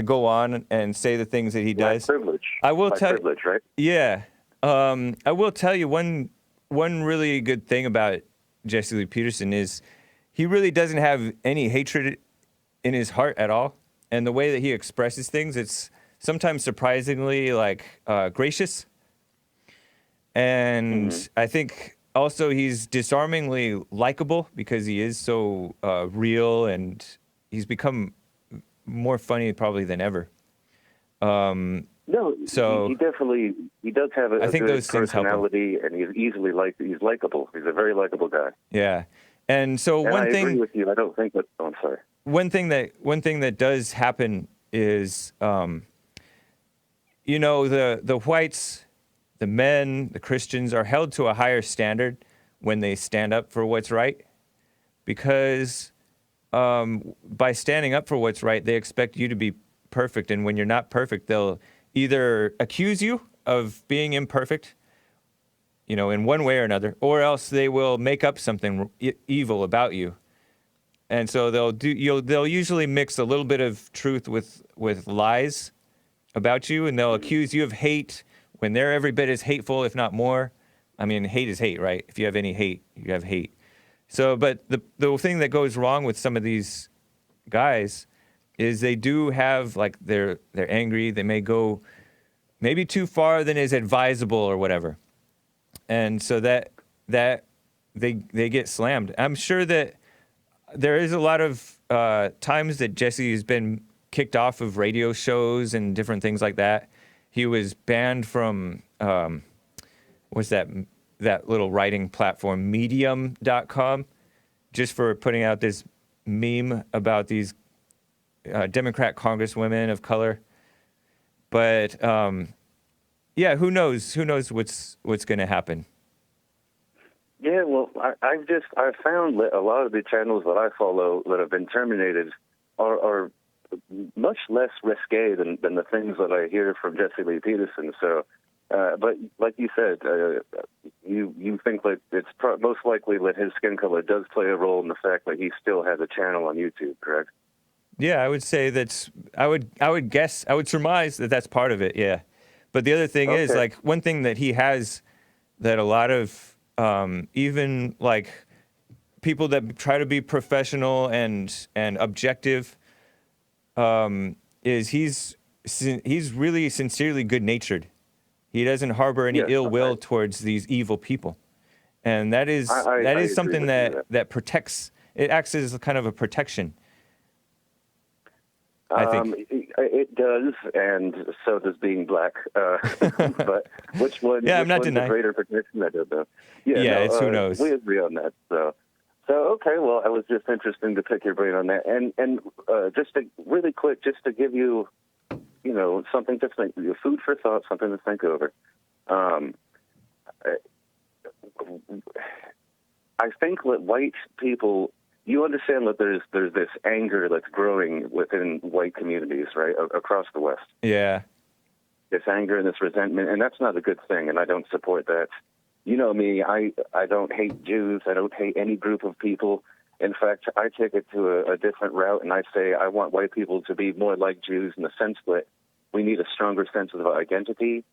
go on and say the things that he does. Privilege. I will tell privilege, right? Yeah, I will tell you one really good thing about Jesse Lee Peterson is he really doesn't have any hatred in his heart at all, and the way that he expresses things, it's sometimes surprisingly like gracious. And I think also he's disarmingly likable because he is so real, and he's become more funny probably than ever. No, So he definitely does have a I think good those things help him. personality, and he's likable. He's a very likable guy. Yeah, and so And one I thing agree with you. I don't think that. Oh, I'm sorry. one thing that does happen is the whites, the men, the Christians are held to a higher standard when they stand up for what's right, because by standing up for what's right, they expect you to be perfect, and when you're not perfect, they'll either accuse you of being imperfect, in one way or another, or else they will make up something evil about you. And so they'll usually mix a little bit of truth with lies about you, and they'll accuse you of hate when they're every bit as hateful, if not more. I mean, hate is hate, right? If you have any hate, you have hate. So, but the thing that goes wrong with some of these guys is they do have, like, they're angry. They may go maybe too far than is advisable or whatever. And so that they get slammed. I'm sure that there is a lot of times that Jesse has been kicked off of radio shows and different things like that. He was banned from, what's that little writing platform, medium.com, just for putting out this meme about these Democrat congresswomen of color. But yeah, who knows what's going to happen. Yeah, well, I've found that a lot of the channels that I follow that have been terminated are much less risque than the things that I hear from Jesse Lee Peterson. So, but like you said, you think that it's most likely that his skin color does play a role in the fact that he still has a channel on YouTube, correct? Yeah, I would say I would surmise that that's part of it. Yeah, but the other thing is, like, one thing that he has that a lot of even like people that try to be professional and objective, is he's really sincerely good-natured. He doesn't harbor any ill will towards these evil people, and that is something that protects. It acts as kind of a protection. I think it does, and so does being black. But which one? Yeah, which I'm not one's denying. a greater protection? I don't know. It's who knows. We agree on that. So okay. Well, it was just interesting to pick your brain on that, and just really quick, just to give you, something to think, food for thought, something to think over. I think that white people. You understand that there's this anger that's growing within white communities, right, across the West. Yeah. This anger and this resentment, and that's not a good thing, and I don't support that. You know me, I don't hate Jews. I don't hate any group of people. In fact, I take it to a different route, and I say I want white people to be more like Jews in the sense that we need a stronger sense of identity.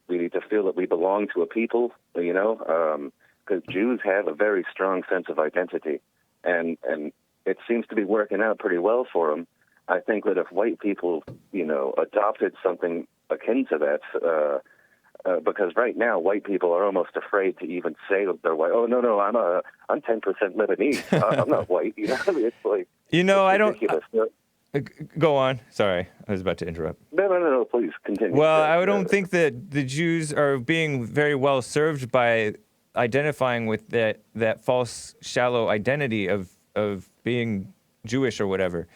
We need to feel that we belong to a people, because Jews have a very strong sense of identity. And it seems to be working out pretty well for them. I think that if white people, adopted something akin to that, because right now white people are almost afraid to even say that they're white. Oh no, I'm 10% Lebanese. I'm not white. It's like it's I don't. ridiculous. Go on. Sorry, I was about to interrupt. No. Please continue. Well, I don't think that the Jews are being very well served by identifying with that false, shallow identity of being Jewish or whatever,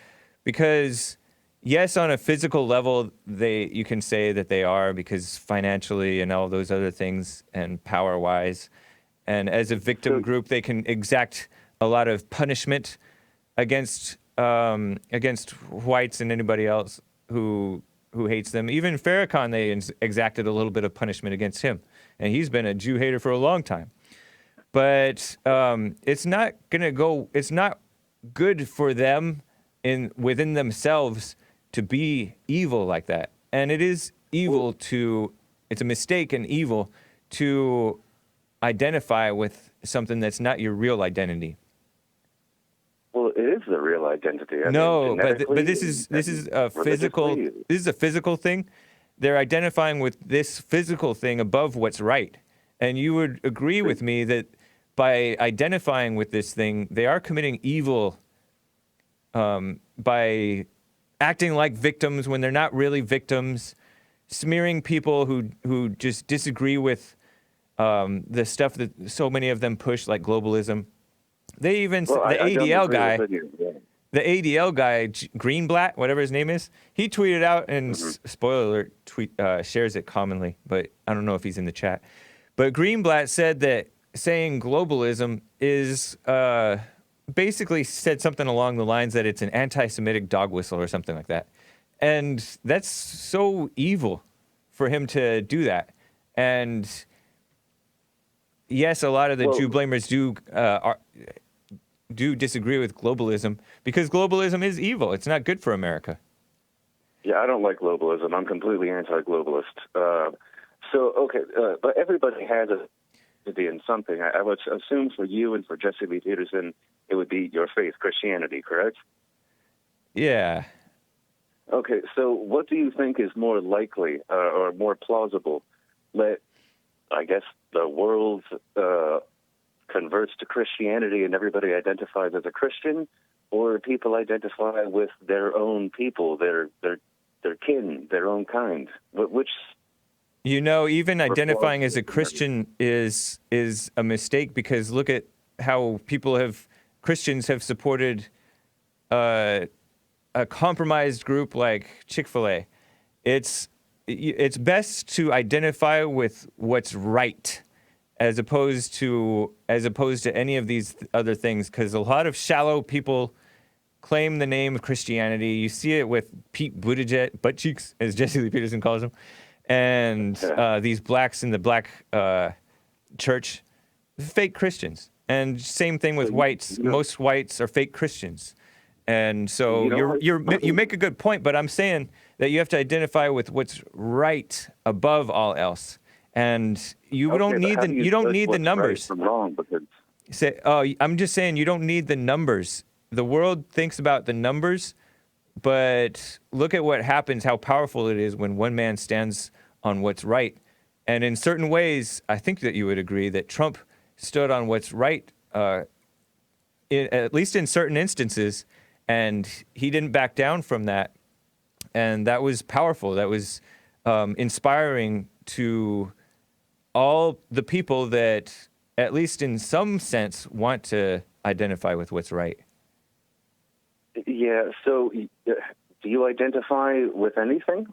because yes, on a physical level, you can say that they are, because financially and all those other things and power-wise, and as a victim group, they can exact a lot of punishment against whites and anybody else who hates them. Even Farrakhan, they exacted a little bit of punishment against him, and he's been a Jew hater for a long time. But it's not good for them within themselves to be evil like that. And it is evil it's a mistake and evil to identify with something that's not your real identity. Well, it is the real identity. But this is a physical thing. They're identifying with this physical thing above what's right. And you would agree with me that by identifying with this thing, they are committing evil by acting like victims when they're not really victims, smearing people who just disagree with the stuff that so many of them push, like globalism. They even the ADL guy, Greenblatt, whatever his name is, he tweeted out, and spoiler alert, shares it commonly, but I don't know if he's in the chat. But Greenblatt said that saying globalism is basically said something along the lines that it's an anti-Semitic dog whistle or something like that. And that's so evil for him to do that. And yes, a lot of the Jew blamers do disagree with globalism, because globalism is evil. It's not good for America. Yeah, I don't like globalism. I'm completely anti-globalist. But everybody has to be in something. I would assume for you and for Jesse Lee Peterson, it would be your faith, Christianity, correct? Yeah. Okay, so what do you think is more likely or more plausible? Let, I guess, the world converts to Christianity and everybody identifies as a Christian, or people identify with their own people, their kin, their own kind? Which... even identifying as a Christian is a mistake, because look at how Christians have supported a compromised group like Chick-fil-A. It's best to identify with what's right, as opposed to any of these other things, because a lot of shallow people claim the name of Christianity. You see it with Pete Buttigieg, butt cheeks, as Jesse Lee Peterson calls them, and these blacks in the black church, fake Christians. And same thing with whites. Most whites are fake Christians. And so you make a good point, but I'm saying that you have to identify with what's right above all else. And you don't need the numbers. Right from wrong, I'm just saying you don't need the numbers. The world thinks about the numbers, but look at what happens, how powerful it is when one man stands on what's right. And in certain ways, I think that you would agree that Trump stood on what's right, at least in certain instances, and he didn't back down from that. And that was powerful. That was inspiring to all the people that, at least in some sense, want to identify with what's right. Yeah, so do you identify with anything?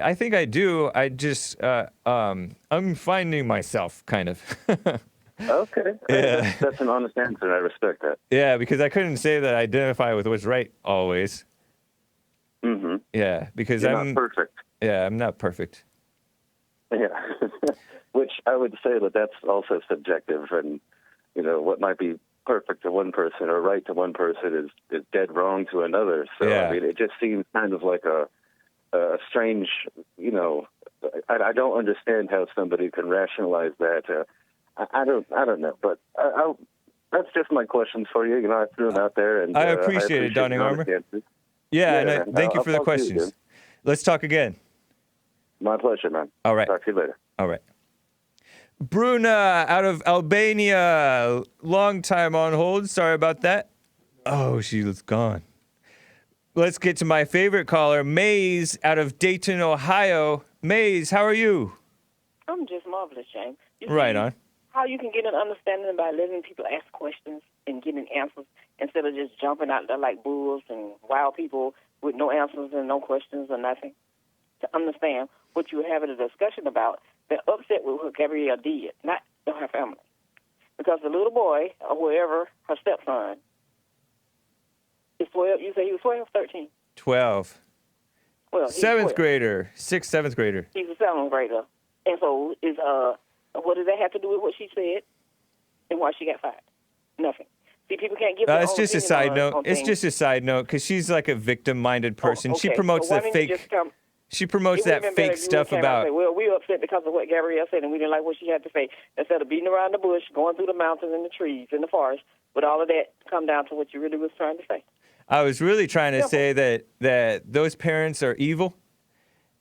I think I do. I just, I'm finding myself, kind of. Okay. Yeah. That's an honest answer, and I respect that. Yeah, because I couldn't say that I identify with what's right always. Mm-hmm. Yeah, because You're not perfect. Yeah, I'm not perfect. Yeah. Which I would say that's also subjective, and, what might be perfect to one person or right to one person is dead wrong to another. So, yeah. I mean, it just seems kind of like a strange, I don't understand how somebody can rationalize that. I don't know, but that's just my questions for you. You know, I threw them out there, and I appreciate it, Donning Armour. Yeah, and thank you for the questions. Let's talk again. My pleasure, man. All right. Talk to you later. All right. Bruna out of Albania. Long time on hold. Sorry about that. Oh, she's gone. Let's get to my favorite caller, Maze out of Dayton, Ohio. Maze, how are you? I'm just marvelous, James. Right on. How you can get an understanding by letting people ask questions and getting answers instead of just jumping out there like bulls and wild people with no answers and no questions or nothing. To understand what you're having a discussion about, they're upset with what Gabrielle did, not her family. Because the little boy, or whoever, her stepson, is 12. You say he was 12, 13? 12. Well, he's 7th 12. grader. 6th, 7th grader. He's a 7th grader. And so what does that have to do with what she said and why she got fired? Nothing. See, people can't give their It's own just a opinion side on note. It's things. just a side note because she's like a victim-minded person. She Okay. promotes So why the didn't you fake. just come- She promotes It would've that been better fake if you stuff came out and about. say, well, we were upset because of what Gabrielle said, and we didn't like what she had to say. Instead of beating around the bush, going through the mountains and the trees and the forest, with all of that, come down to what you really was trying to say. I was really trying to say that those parents are evil,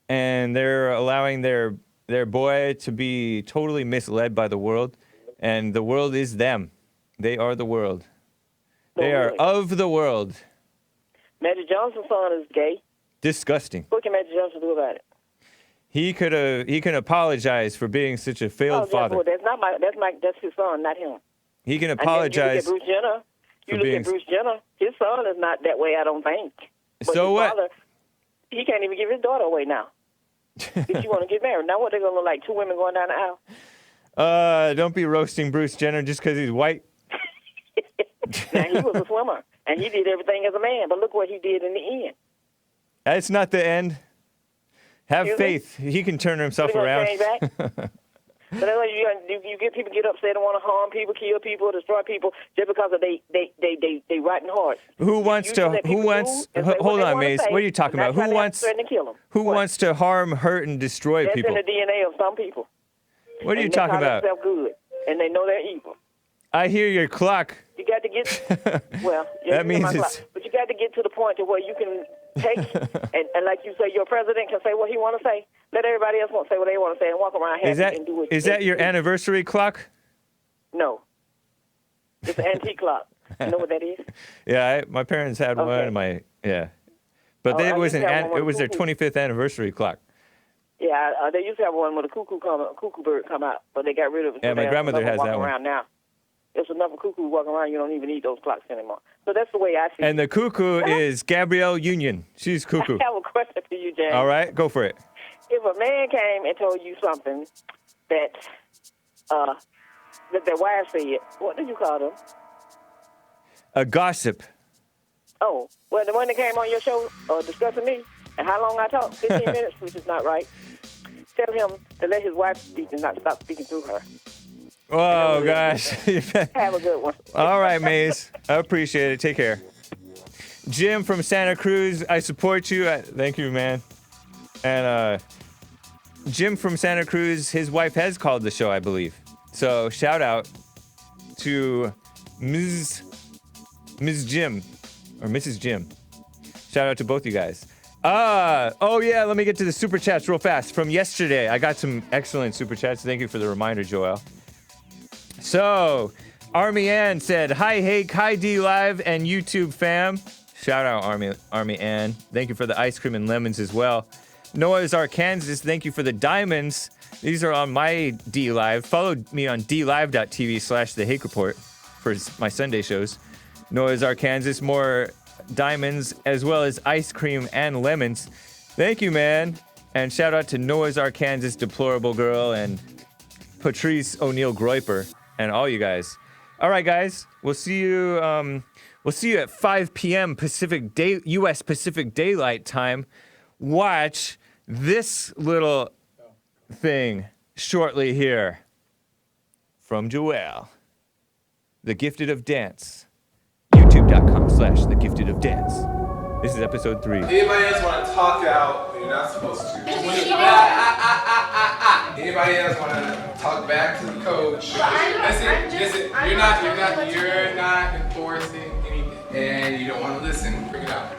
and they're allowing their boy to be totally misled by the world, and the world is them. They are the world. They are of the world. Magic Johnson's son is gay. Disgusting. What can Magic Johnson do about it? He can apologize for being such a failed father. Well, that's his son, not him. He can And apologize. then you look at Bruce Jenner. You look at Bruce Jenner. His son is not that way, I don't think. But So his what? Father, he can't even give his daughter away now. If you want to get married, now what, they're gonna look like two women going down the aisle? Don't be roasting Bruce Jenner just because he's white. Now he was a swimmer, and he did everything as a man. But look what he did in the end. That's not the end. Have Excuse me? faith. He can turn himself Is he gonna around. change back? So that's why you get people get upset and want to harm people, kill people, destroy people just because of they rotten hearts. Who wants to? Hold on, Mace. What are you talking about? Who wants to harm, hurt, and destroy That's people? in the DNA of some people. What are you talking about? They call themselves good, and they know they're evil. I hear your clock. You got to get That means it's. but you got to get to the point to where you can take and like you say, your president can say what he want to say. Let everybody else say what they want to say and walk around happy and do what Is that your anniversary clock? No. It's an antique clock. You know what that is? Yeah, my parents had one. But it was it was their 25th anniversary clock. Yeah, they used to have one with a cuckoo bird come out, but they got rid of it. Yeah, my grandmother has that one. Around now. There's enough of cuckoos walking around, you don't even need those clocks anymore. So that's the way I see it. And the cuckoo is Gabrielle Union. She's cuckoo. I have a question for you, James. All right, go for it. If a man came and told you something that their wife said, what did you call them? A gossip. Oh, well, the one that came on your show discussing me and how long I talked, 15 minutes, which is not right. Tell him to let his wife speak and not stop speaking through her. Oh, gosh. Have a good one. All right, Maze. I appreciate it. Take care. Jim from Santa Cruz, I support you. Thank you, man. And Jim from Santa Cruz, his wife has called the show, I believe. So shout out to Ms. Jim or Mrs. Jim. Shout out to both you guys. Oh yeah, let me get to the super chats real fast. From yesterday, I got some excellent super chats. Thank you for the reminder, Joel. So, Army Ann said, "Hi Hake, hi D Live and YouTube fam." Shout out Army Ann. Thank you for the ice cream and lemons as well. Noah's Arkansas, thank you for the diamonds. These are on my D Live. Follow me on dlive.tv/The Hake Report for my Sunday shows. Noah's Arkansas, more diamonds as well as ice cream and lemons. Thank you, man. And shout out to Noah's Arkansas, Deplorable Girl, and Patrice O'Neill Groiper, and all you guys. All right, guys. We'll see you at 5 p.m. U.S. Pacific Daylight Time. Watch this little thing shortly here from Joelle. The Gifted of Dance. YouTube.com/The Gifted of Dance. This is episode 3. Anybody else want to talk out when you're not supposed to? Anybody else want to talk back to the coach? Listen, you're not enforcing anything, and you don't want to listen. Bring it out.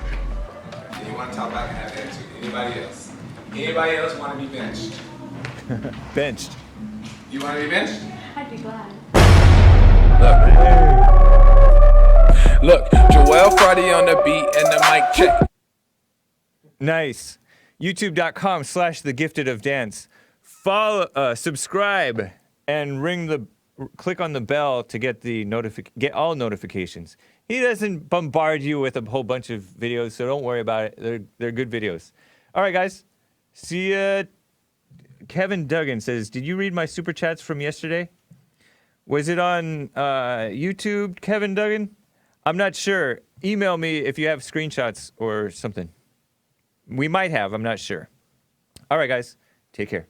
And you want to talk back and have attitude. Anybody else? Anybody else want to be benched? Benched. You want to be benched? I'd be glad. Look, Joel Friday on the beat and the mic check. Nice. YouTube.com/thegiftedofdance. Follow, subscribe, and click on the bell to get get all notifications. He doesn't bombard you with a whole bunch of videos, so don't worry about it. They're good videos. All right, guys. See ya. Kevin Duggan says, "Did you read my super chats from yesterday? Was it on YouTube, Kevin Duggan? I'm not sure. Email me if you have screenshots or something. We might have. I'm not sure. All right, guys. Take care."